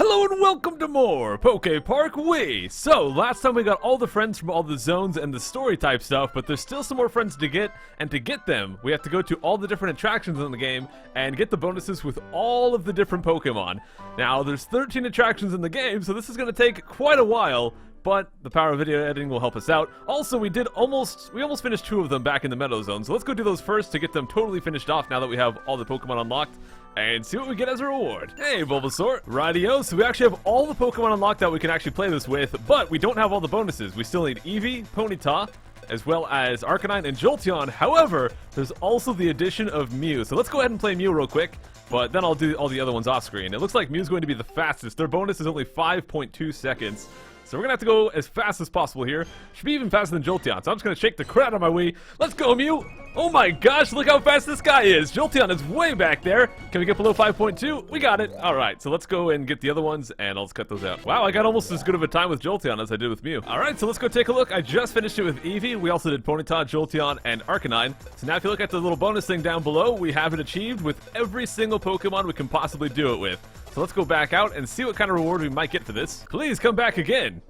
Hello and welcome to more PokePark Wii! So, last time we got all the friends from all the zones and the story type stuff, but there's still some more friends to get, and to get them, we have to go to all the different attractions in the game and get the bonuses with all of the different Pokemon. Now, there's 13 attractions in the game, so this is going to take quite a while, but the power of video editing will help us out. Also, we almost finished 2 of them back in the Meadow Zone, so let's go do those first to get them totally finished off now that we have all the Pokemon unlocked, and see what we get as a reward. Hey, Bulbasaur. Rightio, so we actually have all the Pokemon unlocked that we can actually play this with, but we don't have all the bonuses. We still need Eevee, Ponyta, as well as Arcanine and Jolteon. However, there's also the addition of Mew, so let's go ahead and play Mew real quick, but then I'll do all the other ones off screen. It looks like Mew's going to be the fastest. Their bonus is only 5.2 seconds. So we're going to have to go as fast as possible here. Should be even faster than Jolteon, so I'm just going to shake the crap out of my Wii. Let's go, Mew! Oh my gosh, look how fast this guy is! Jolteon is way back there! Can we get below 5.2? We got it! Alright, so let's go and get the other ones, and I'll just cut those out. Wow, I got almost as good of a time with Jolteon as I did with Mew. Alright, so let's go take a look. I just finished it with Eevee. We also did Ponyta, Jolteon, and Arcanine. So now if you look at the little bonus thing down below, we have it achieved with every single Pokemon we can possibly do it with. So let's go back out and see what kind of reward we might get for this. Please come back again!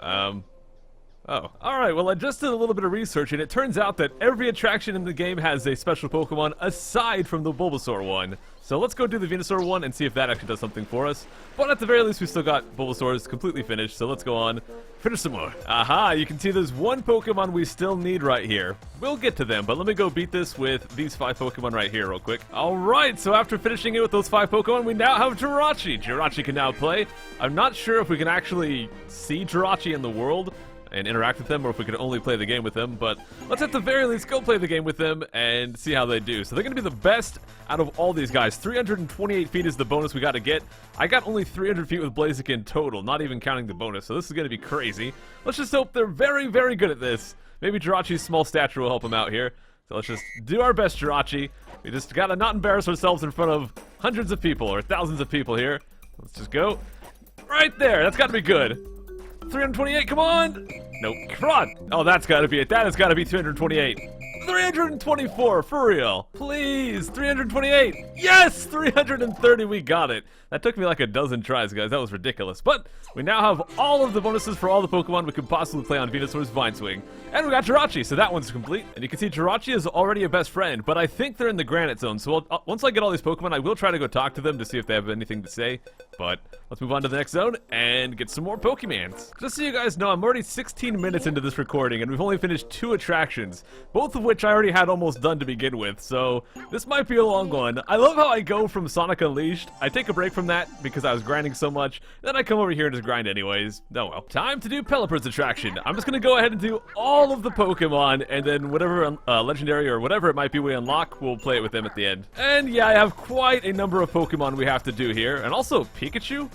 Oh. Alright, well I just did a little bit of research and it turns out that every attraction in the game has a special Pokemon aside from the Bulbasaur one. So let's go do the Venusaur one and see if that actually does something for us. But at the very least we still got Bulbasaur's completely finished, so let's go on. Finish some more. Aha, you can see there's one Pokemon we still need right here. We'll get to them, but let me go beat this with these 5 Pokemon right here real quick. Alright, so after finishing it with those 5 Pokemon, we now have Jirachi. Jirachi can now play. I'm not sure if we can actually see Jirachi in the world and interact with them, or if we can only play the game with them, but let's at the very least go play the game with them and see how they do. So they're going to be the best out of all these guys. 328 feet is the bonus we got to get. I got only 300 feet with Blaziken total, not even counting the bonus, so this is going to be crazy. Let's just hope they're very, very good at this. Maybe Jirachi's small stature will help him out here. So let's just do our best, Jirachi. We just got to not embarrass ourselves in front of hundreds of people, or thousands of people here. Let's just go. Right there, that's got to be good. 328, come on! Nope, CRUD! Oh, that's gotta be it. That has gotta be 328. 324, for real. Please, 328. Yes, 330, we got it. That took me like a dozen tries, guys. That was ridiculous. But we now have all of the bonuses for all the Pokemon we could possibly play on Venusaur's Vine Swing. And we got Jirachi, so that one's complete. And you can see Jirachi is already a best friend, but I think they're in the Granite Zone. So once I get all these Pokemon, I will try to go talk to them to see if they have anything to say. But let's move on to the next zone and get some more Pokemons. Just so you guys know, I'm already 16 minutes into this recording, and we've only finished 2 attractions, both of which I already had almost done to begin with, so this might be a long one. I love how I go from Sonic Unleashed. I take a break from that because I was grinding so much, then I come over here and just grind anyways. Oh well. Time to do Pelipper's attraction. I'm just gonna go ahead and do all of the Pokemon, and then whatever legendary or whatever it might be we unlock, we'll play it with them at the end. And yeah, I have quite a number of Pokemon we have to do here, and also Pikachu?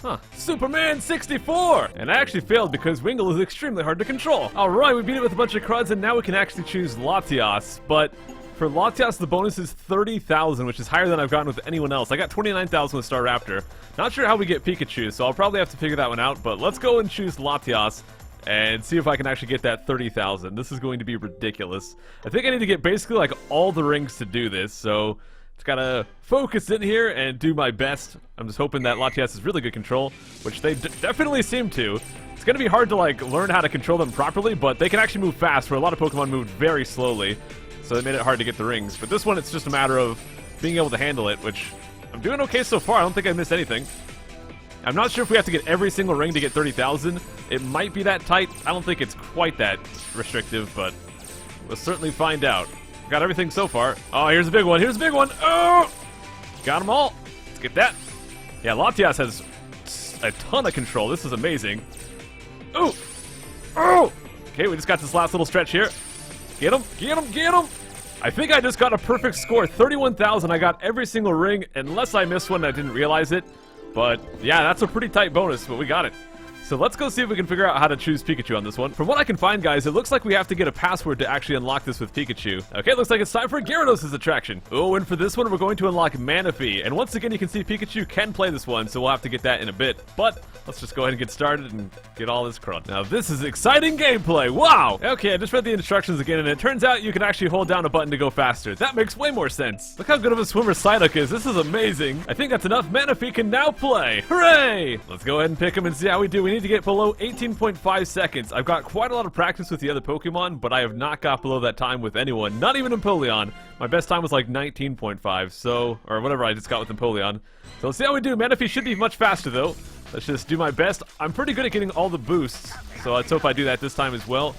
Huh. Superman 64! And I actually failed because Wingull is extremely hard to control. Alright, we beat it with a bunch of CRUDs, and now we can actually choose Latias. But for Latias, the bonus is 30,000, which is higher than I've gotten with anyone else. I got 29,000 with Staraptor. Not sure how we get Pikachu, so I'll probably have to figure that one out. But let's go and choose Latias and see if I can actually get that 30,000. This is going to be ridiculous. I think I need to get basically like all the rings to do this, so just gotta focus in here and do my best. I'm just hoping that Latias has really good control, which they definitely seem to. It's gonna be hard to like learn how to control them properly, but they can actually move fast, where a lot of Pokemon moved very slowly, so it made it hard to get the rings. But this one, it's just a matter of being able to handle it, which I'm doing okay so far. I don't think I missed anything. I'm not sure if we have to get every single ring to get 30,000. It might be that tight. I don't think it's quite that restrictive, but we'll certainly find out. Got everything so far. Oh, here's a big one. Here's a big one. Oh! Got them all. Let's get that. Yeah, Latias has a ton of control. This is amazing. Ooh! Oh! Okay, we just got this last little stretch here. Get him! Get him! Get him! I think I just got a perfect score. 31,000. I got every single ring, unless I missed one and I didn't realize it. But, yeah, that's a pretty tight bonus, but we got it. So let's go see if we can figure out how to choose Pikachu on this one. From what I can find, guys, it looks like we have to get a password to actually unlock this with Pikachu. Okay, looks like it's time for Gyarados' attraction. Oh, and for this one, we're going to unlock Manaphy. And once again, you can see Pikachu can play this one, so we'll have to get that in a bit. But let's just go ahead and get started and get all this CRUD. Now, this is exciting gameplay. Wow! Okay, I just read the instructions again, and it turns out you can actually hold down a button to go faster. That makes way more sense. Look how good of a swimmer Psyduck is. This is amazing. I think that's enough. Manaphy can now play. Hooray! Let's go ahead and pick him and see how we do. We need to get below 18.5 seconds. I've got quite a lot of practice with the other Pokemon, but I have not got below that time with anyone, not even Empoleon. My best time was like 19.5, so, or whatever I just got with Empoleon. So let's see how we do. Manaphy should be much faster though. Let's just do my best. I'm pretty good at getting all the boosts, so let's hope I do that this time as well.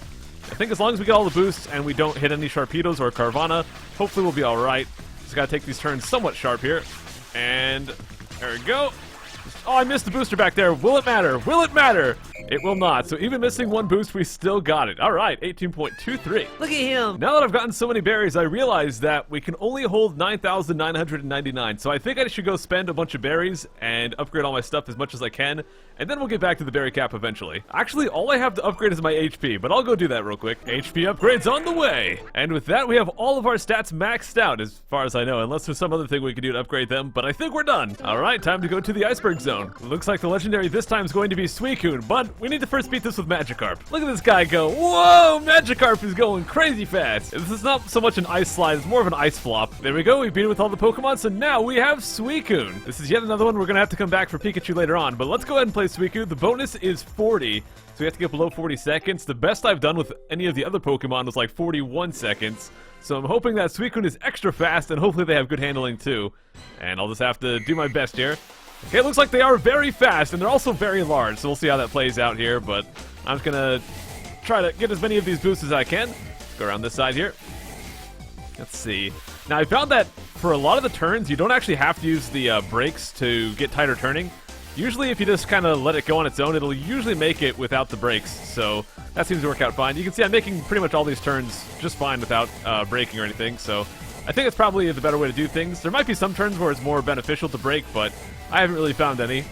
I think as long as we get all the boosts and we don't hit any Sharpedos or Carvana, hopefully we'll be alright. Just gotta take these turns somewhat sharp here. And there we go. Oh, I missed the booster back there. Will it matter? Will it matter? It will not. So even missing one boost, we still got it. All right, 18.23. Look at him. Now that I've gotten so many berries, I realize that we can only hold 9,999. So I think I should go spend a bunch of berries and upgrade all my stuff as much as I can. And then we'll get back to the berry cap eventually. Actually, all I have to upgrade is my HP, but I'll go do that real quick. HP upgrades on the way. And with that, we have all of our stats maxed out as far as I know, unless there's some other thing we can do to upgrade them, but I think we're done. All right, time to go to the Iceberg Zone. Looks like the legendary this time is going to be Suicune, but we need to first beat this with Magikarp. Look at this guy go. Whoa, Magikarp is going crazy fast. This is not so much an ice slide, it's more of an ice flop. There we go, we beat it with all the Pokemon, so now we have Suicune. This is yet another one we're gonna have to come back for Pikachu later on, but let's go ahead and play Suicune. The bonus is 40, so we have to get below 40 seconds. The best I've done with any of the other Pokemon was like 41 seconds. So I'm hoping that Suicune is extra fast, and hopefully they have good handling too. And I'll just have to do my best here. Okay, it looks like they are very fast, and they're also very large, so we'll see how that plays out here, but I'm just gonna try to get as many of these boosts as I can. Go around this side here. Let's see. Now, I found that for a lot of the turns, you don't actually have to use the brakes to get tighter turning. Usually, if you just kind of let it go on its own, it'll usually make it without the brakes, so that seems to work out fine. You can see I'm making pretty much all these turns just fine without braking or anything, so I think it's probably the better way to do things. There might be some turns where it's more beneficial to brake, but I haven't really found any,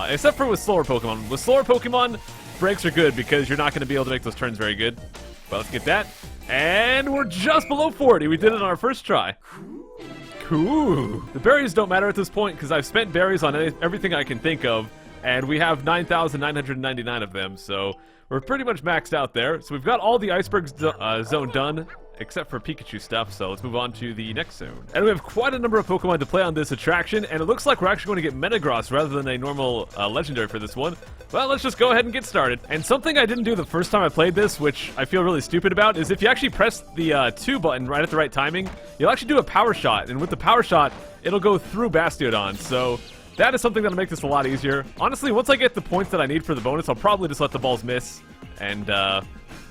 except for with slower Pokemon. With slower Pokemon, brakes are good because you're not going to be able to make those turns very good. But let's get that. And we're just below 40. We did it on our first try. Cool. The berries don't matter at this point because I've spent berries on everything I can think of, and we have 9,999 of them, so we're pretty much maxed out there. So we've got all the Iceberg Zone done, except for Pikachu stuff, so let's move on to the next zone. And we have quite a number of Pokemon to play on this attraction, and it looks like we're actually going to get Metagross rather than a normal legendary for this one. Well, let's just go ahead and get started. And something I didn't do the first time I played this, which I feel really stupid about, is if you actually press the 2 button right at the right timing, you'll actually do a power shot, and with the power shot, it'll go through Bastiodon, so that is something that'll make this a lot easier. Honestly, once I get the points that I need for the bonus, I'll probably just let the balls miss, and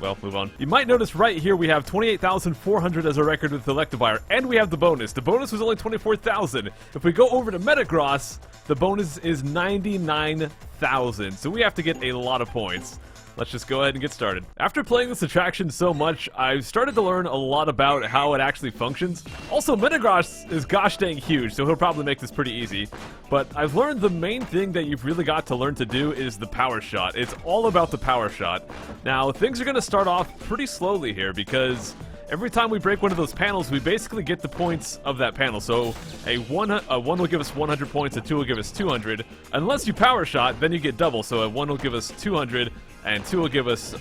well, move on. You might notice right here we have 28,400 as a record with Electivire, and we have the bonus. The bonus was only 24,000. If we go over to Metagross, the bonus is 99,000, so we have to get a lot of points. Let's just go ahead and get started. After playing this attraction so much, I've started to learn a lot about how it actually functions. Also, Metagross is gosh dang huge, so he'll probably make this pretty easy. But I've learned the main thing that you've really got to learn to do is the power shot. It's all about the power shot. Now, things are going to start off pretty slowly here because every time we break one of those panels, we basically get the points of that panel. So a 1 will give us 100 points, a 2 will give us 200. Unless you power shot, then you get double. So a 1 will give us 200, and 2 will give us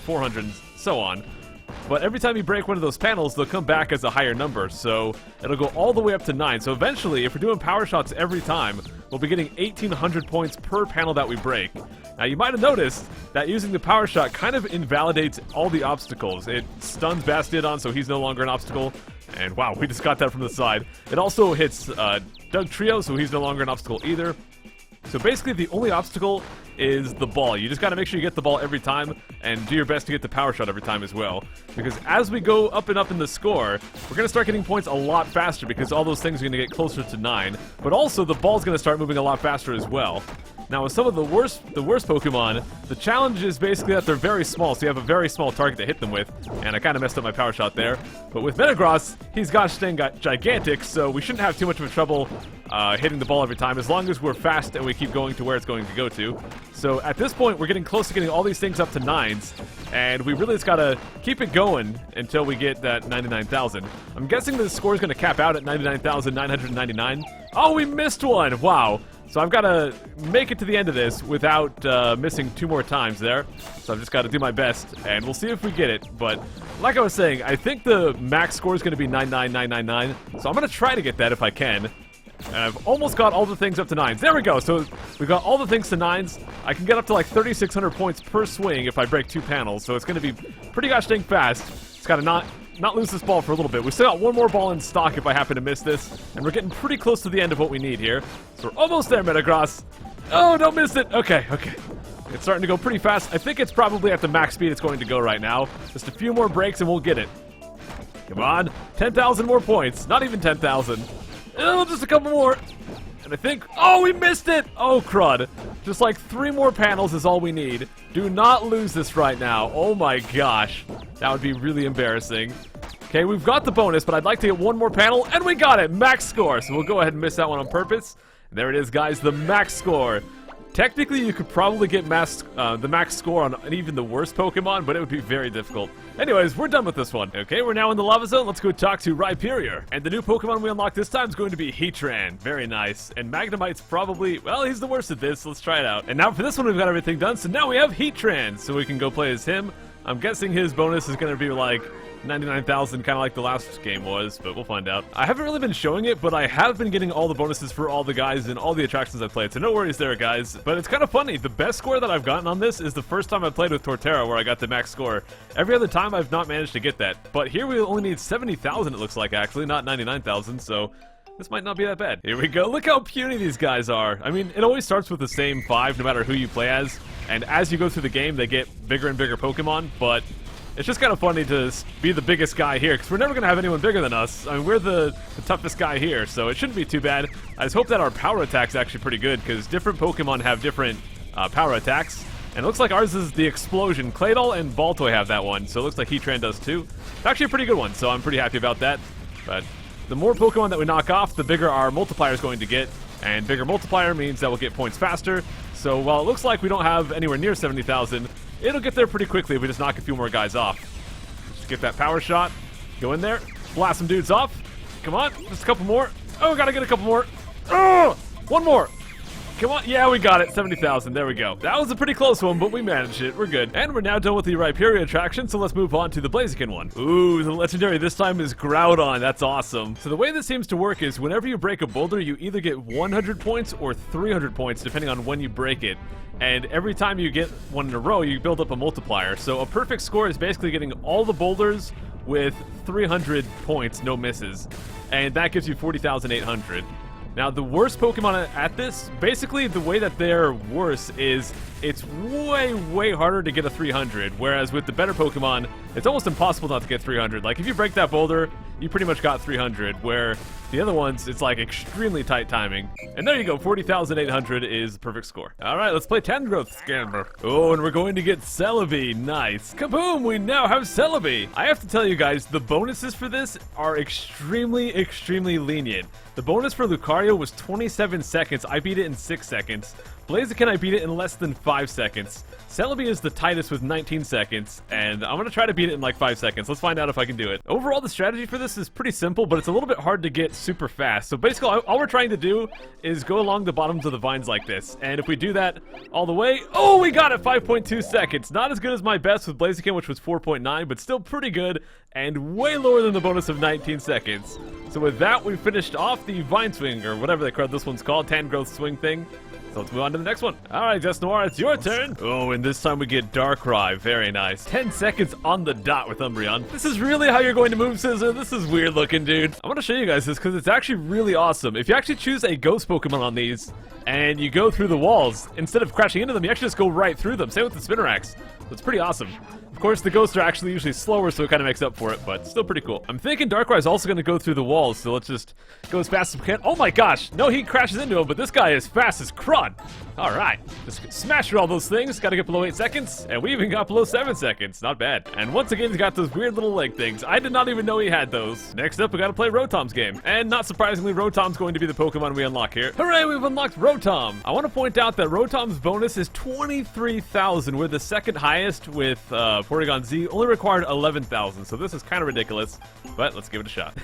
400, and so on. But every time you break one of those panels, they'll come back as a higher number, so it'll go all the way up to 9. So eventually, if we're doing power shots every time, we'll be getting 1,800 points per panel that we break. Now, you might have noticed that using the power shot kind of invalidates all the obstacles. It stuns Bastiodon, so he's no longer an obstacle. And wow, we just got that from the side. It also hits Doug Trio, so he's no longer an obstacle either. So basically, the only obstacle is the ball. You just got to make sure you get the ball every time and do your best to get the power shot every time as well. Because as we go up and up in the score, we're going to start getting points a lot faster because all those things are going to get closer to 9. But also, the ball's going to start moving a lot faster as well. Now with some of the worst Pokemon, the challenge is basically that they're very small, so you have a very small target to hit them with, and I kind of messed up my power shot there. But with Metagross, he's gosh dang gigantic, so we shouldn't have too much of a trouble hitting the ball every time, as long as we're fast and we keep going to where it's going to go to. So at this point, we're getting close to getting all these things up to 9s, and we really just gotta keep it going until we get that 99,000. I'm guessing the score is gonna cap out at 99,999. Oh, we missed one! Wow. So I've got to make it to the end of this without missing 2 more times there. So I've just got to do my best, and we'll see if we get it. But like I was saying, I think the max score is going to be 99999. So I'm going to try to get that if I can. And I've almost got all the things up to 9s. There we go. So we've got all the things to 9s. I can get up to like 3,600 points per swing if I break 2 panels. So it's going to be pretty gosh dang fast. It's got to not lose this ball for a little bit. We still got 1 more ball in stock if I happen to miss this, and we're getting pretty close to the end of what we need here. So we're almost there, Metagross. Oh, don't miss it. Okay. It's starting to go pretty fast. I think it's probably at the max speed it's going to go right now. Just a few more breaks and we'll get it. Come on. 10,000 more points. Not even 10,000. Oh, just a couple more. And I think... Oh, we missed it! Oh, crud. Just like 3 more panels is all we need. Do not lose this right now. Oh my gosh. That would be really embarrassing. Okay, we've got the bonus, but I'd like to get 1 more panel, and we got it! Max score! So we'll go ahead and miss that one on purpose. And there it is, guys, the max score. Technically, you could probably get the max score on even the worst Pokemon, but it would be very difficult. Anyways, we're done with this one. Okay, we're now in the Lava Zone. Let's go talk to Rhyperior. And the new Pokemon we unlock this time is going to be Heatran. Very nice. And Magnemite's probably, well, he's the worst at this. So let's try it out. And now for this one, we've got everything done. So now we have Heatran. So we can go play as him. I'm guessing his bonus is going to be like 99,000, kind of like the last game was, but we'll find out. I haven't really been showing it, but I have been getting all the bonuses for all the guys and all the attractions I've played, so no worries there, guys. But it's kind of funny. The best score that I've gotten on this is the first time I played with Torterra, where I got the max score. Every other time, I've not managed to get that. But here we only need 70,000, it looks like, actually, not 99,000, so this might not be that bad. Here we go. Look how puny these guys are. I mean, it always starts with the same 5, no matter who you play as. And as you go through the game, they get bigger and bigger Pokemon, but it's just kind of funny to be the biggest guy here, because we're never going to have anyone bigger than us. I mean, we're the toughest guy here, so it shouldn't be too bad. I just hope that our power attack's actually pretty good, because different Pokemon have different power attacks. And it looks like ours is the Explosion. Claydol and Baltoy have that one, so it looks like Heatran does too. It's actually a pretty good one, so I'm pretty happy about that. But the more Pokemon that we knock off, the bigger our multiplier is going to get. And bigger multiplier means that we'll get points faster. So while it looks like we don't have anywhere near 70,000, it'll get there pretty quickly if we just knock a few more guys off. Just get that power shot. Go in there. Blast some dudes off. Come on. Just a couple more. Oh, gotta get a couple more. Oh! 1 more. Come on. Yeah, we got it. 70,000. There we go. That was a pretty close one, but we managed it. We're good. And we're now done with the Rhyperior attraction, so let's move on to the Blaziken one. Ooh, the legendary this time is Groudon. That's awesome. So the way this seems to work is whenever you break a boulder, you either get 100 points or 300 points, depending on when you break it. And every time you get one in a row, you build up a multiplier. So a perfect score is basically getting all the boulders with 300 points, no misses. And that gives you 40,800. Now, the worst Pokemon at this, basically the way that they're worse is it's way, way harder to get a 300, whereas with the better Pokemon, it's almost impossible not to get 300. Like, if you break that boulder, you pretty much got 300, where the other ones, it's like extremely tight timing. And there you go, 40,800 is the perfect score. All right, let's play Tangrowth Scammer. Oh, and we're going to get Celebi. Nice. Kaboom, we now have Celebi. I have to tell you guys, the bonuses for this are extremely, extremely lenient. The bonus for Lucario was 27 seconds. I beat it in 6 seconds. Blaziken, I beat it in less than 5 seconds. Celebi is the tightest with 19 seconds, and I'm going to try to beat it in like 5 seconds. Let's find out if I can do it. Overall, the strategy for this is pretty simple, but it's a little bit hard to get super fast. So basically, all we're trying to do is go along the bottoms of the vines like this. And if we do that all the way... Oh, we got it! 5.2 seconds. Not as good as my best with Blaziken, which was 4.9, but still pretty good, and way lower than the bonus of 19 seconds. So with that, we finished off the Vine Swing, or whatever this one's called, Tangrowth Swing thing. So let's move on to the next one. Alright, Noir, it's your turn. Oh, and this time we get Darkrai. Very nice. 10 seconds on the dot with Umbreon. This is really how you're going to move, Scissor. This is weird looking, dude. I want to show you guys this because it's actually really awesome. If you actually choose a ghost Pokemon on these and you go through the walls, instead of crashing into them, you actually just go right through them. Same with the Spinarak. So it's pretty awesome. Of course, the ghosts are actually usually slower, so it kind of makes up for it, but still pretty cool. I'm thinking Darkrai is also going to go through the walls, so let's just go as fast as we can. Oh my gosh! No, he crashes into him, but this guy is fast as CRUD. All right, just smash through all those things. Got to get below 8 seconds, and we even got below 7 seconds. Not bad. And once again, he's got those weird little leg things. I did not even know he had those. Next up, we got to play Rotom's game. And not surprisingly, Rotom's going to be the Pokemon we unlock here. Hooray, we've unlocked Rotom! I want to point out that Rotom's bonus is 23,000. We're the second highest with Porygon Z. Only required 11,000, so this is kind of ridiculous. But let's give it a shot.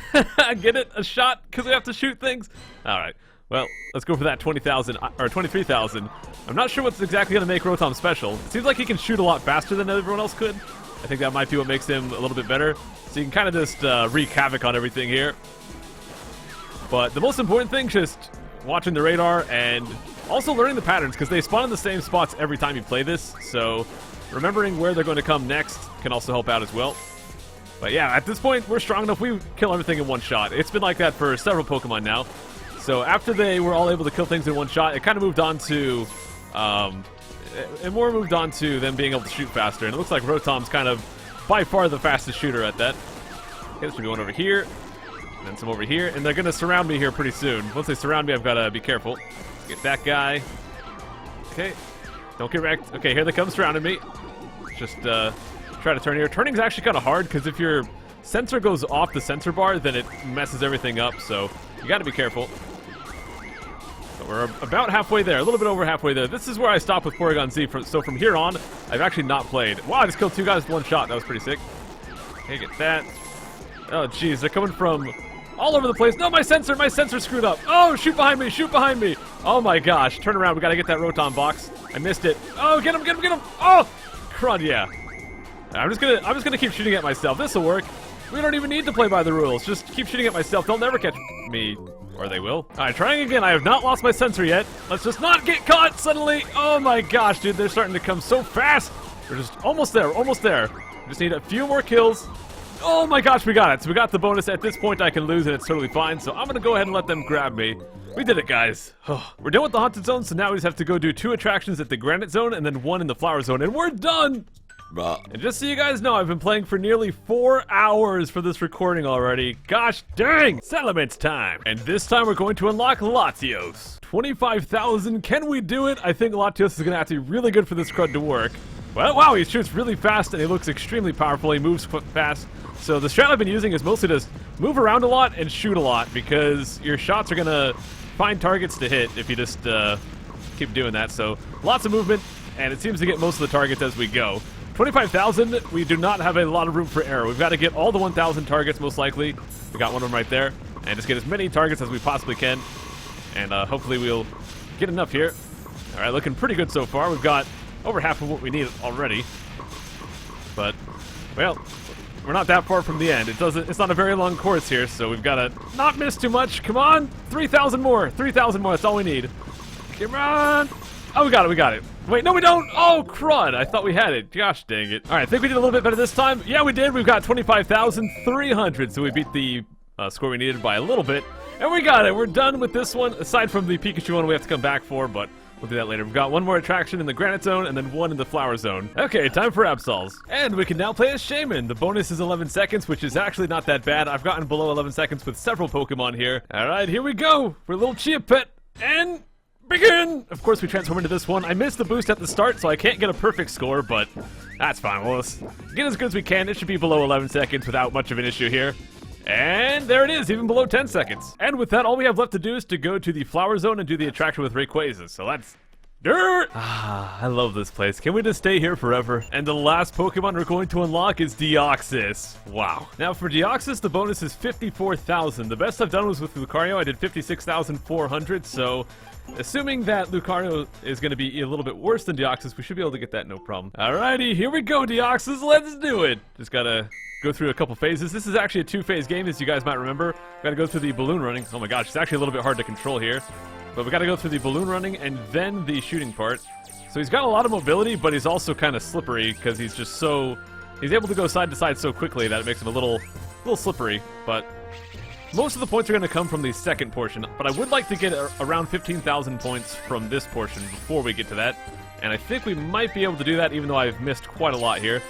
Get it? A shot? Because we have to shoot things? All right. Well, let's go for that 20,000 or 23,000. I'm not sure what's exactly going to make Rotom special. It seems like he can shoot a lot faster than everyone else could. I think that might be what makes him a little bit better. So you can kind of just wreak havoc on everything here. But the most important thing, just watching the radar and also learning the patterns, because they spawn in the same spots every time you play this. So remembering where they're going to come next can also help out as well. But yeah, at this point, we're strong enough. We kill everything in one shot. It's been like that for several Pokemon now. So after they were all able to kill things in one shot, it kind of moved on to, moved on to them being able to shoot faster. And it looks like Rotom's kind of by far the fastest shooter at that. Okay, so we're going over here, and then some over here, and they're gonna surround me here pretty soon. Once they surround me, I've got to be careful. Let's get that guy. Okay, don't get wrecked. Okay, here they come surrounding me. Just try to turn here. Turning's actually kind of hard because if your sensor goes off the sensor bar, then it messes everything up. So you got to be careful. But we're about halfway there, a little bit over halfway there. This is where I stopped with Porygon Z. So from here on, I've actually not played. Wow, I just killed 2 guys with 1 shot. That was pretty sick. Okay, get that. Oh, jeez, they're coming from all over the place. No, my sensor screwed up. Oh, shoot behind me, shoot behind me. Oh my gosh, turn around. We got to get that Rotom box. I missed it. Oh, get him, get him, get him. Oh, CRUD, yeah. I'm just gonna keep shooting at myself. This will work. We don't even need to play by the rules. Just keep shooting at myself. They'll never catch me. Or they will. Alright, trying again. I have not lost my sensor yet. Let's just not get caught suddenly. Oh my gosh, dude. They're starting to come so fast. We're just almost there. Almost there. We just need a few more kills. Oh my gosh, we got it. So we got the bonus. At this point, I can lose, and it's totally fine. So I'm going to go ahead and let them grab me. We did it, guys. We're done with the Haunted Zone, so now we just have to go do 2 attractions at the Granite Zone and then 1 in the Flower Zone, and we're done! And just so you guys know, I've been playing for nearly 4 hours for this recording already. Gosh dang! Settlements time! And this time we're going to unlock Latios. 25,000, can we do it? I think Latios is going to have to be really good for this CRUD to work. Well, wow, he shoots really fast and he looks extremely powerful. He moves fast. So the strat I've been using is mostly just move around a lot and shoot a lot, because your shots are going to find targets to hit if you just keep doing that. So lots of movement, and it seems to get most of the targets as we go. 25,000, we do not have a lot of room for error. We've got to get all the 1,000 targets, most likely. We got one of them right there. And just get as many targets as we possibly can. And hopefully we'll get enough here. All right, looking pretty good so far. We've got over half of what we need already. But, well, we're not that far from the end. It's not a very long course here, so we've got to not miss too much. Come on, 3,000 more. 3,000 more, that's all we need. Come on. Oh, we got it, we got it. Wait, no we don't! Oh, CRUD! I thought we had it. Gosh dang it. Alright, I think we did a little bit better this time. Yeah, we did. We've got 25,300, so we beat the score we needed by a little bit. And we got it. We're done with this one, aside from the Pikachu one we have to come back for, but we'll do that later. We've got 1 more attraction in the Granite Zone, and then 1 in the Flower Zone. Okay, time for Absols. And we can now play as Shaman. The bonus is 11 seconds, which is actually not that bad. I've gotten below 11 seconds with several Pokemon here. Alright, here we go. We're a little Chia Pet, and begin! Of course, we transform into this one. I missed the boost at the start, so I can't get a perfect score, but that's fine. We'll get as good as we can. It should be below 11 seconds without much of an issue here. And there it is, even below 10 seconds. And with that, all we have left to do is to go to the Flower Zone and do the attraction with Rayquaza. So let's do it! I love this place. Can we just stay here forever? And the last Pokemon we're going to unlock is Deoxys. Wow. Now for Deoxys, the bonus is 54,000. The best I've done was with Lucario. I did 56,400, so assuming that Lucario is going to be a little bit worse than Deoxys, we should be able to get that no problem. Alrighty, here we go, Deoxys. Let's do it. Just gotta go through a couple phases. This is actually a 2-phase game, as you guys might remember. Gotta go through the balloon running. Oh my gosh, it's actually a little bit hard to control here. But we gotta go through the balloon running and then the shooting part. So he's got a lot of mobility, but he's also kind of slippery because he's just so... he's able to go side to side so quickly that it makes him a little slippery, but most of the points are going to come from the second portion, but I would like to get around 15,000 points from this portion before we get to that, and I think we might be able to do that even though I've missed quite a lot here.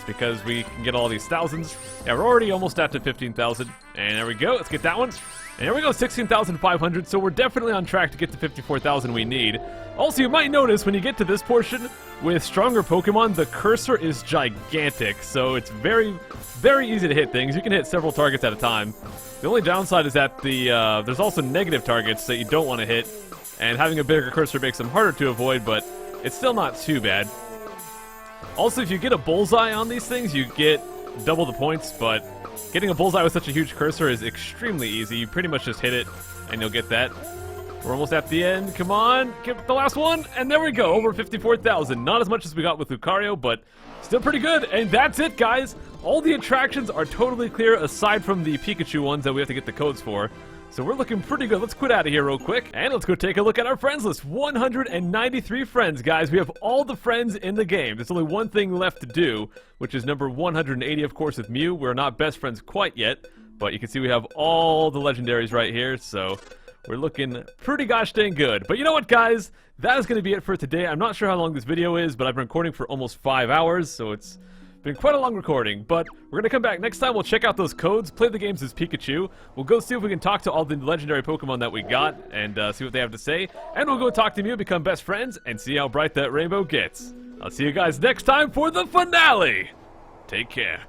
It's because we can get all these thousands. Yeah, we're already almost at to 15,000. And there we go. Let's get that one. And here we go, 16,500. So we're definitely on track to get to 54,000 we need. Also, you might notice when you get to this portion, with stronger Pokemon, the cursor is gigantic. So it's very, very easy to hit things. You can hit several targets at a time. The only downside is that there's also negative targets that you don't want to hit. And having a bigger cursor makes them harder to avoid, but it's still not too bad. Also, if you get a bullseye on these things, you get double the points, but getting a bullseye with such a huge cursor is extremely easy. You pretty much just hit it, and you'll get that. We're almost at the end. Come on, get the last one, and there we go, over 54,000. Not as much as we got with Lucario, but still pretty good. And that's it, guys. All the attractions are totally clear, aside from the Pikachu ones that we have to get the codes for. So we're looking pretty good. Let's quit out of here real quick, and let's go take a look at our friends list. 193 friends, guys. We have all the friends in the game. There's only one thing left to do, which is number 180, of course, with Mew. We're not best friends quite yet, but you can see we have all the legendaries right here, so we're looking pretty gosh dang good. But you know what, guys? That is going to be it for today. I'm not sure how long this video is, but I've been recording for almost 5 hours, so it's been quite a long recording, but we're going to come back next time. We'll check out those codes, play the games as Pikachu. We'll go see if we can talk to all the legendary Pokemon that we got and see what they have to say. And we'll go talk to Mew, become best friends, and see how bright that rainbow gets. I'll see you guys next time for the finale. Take care.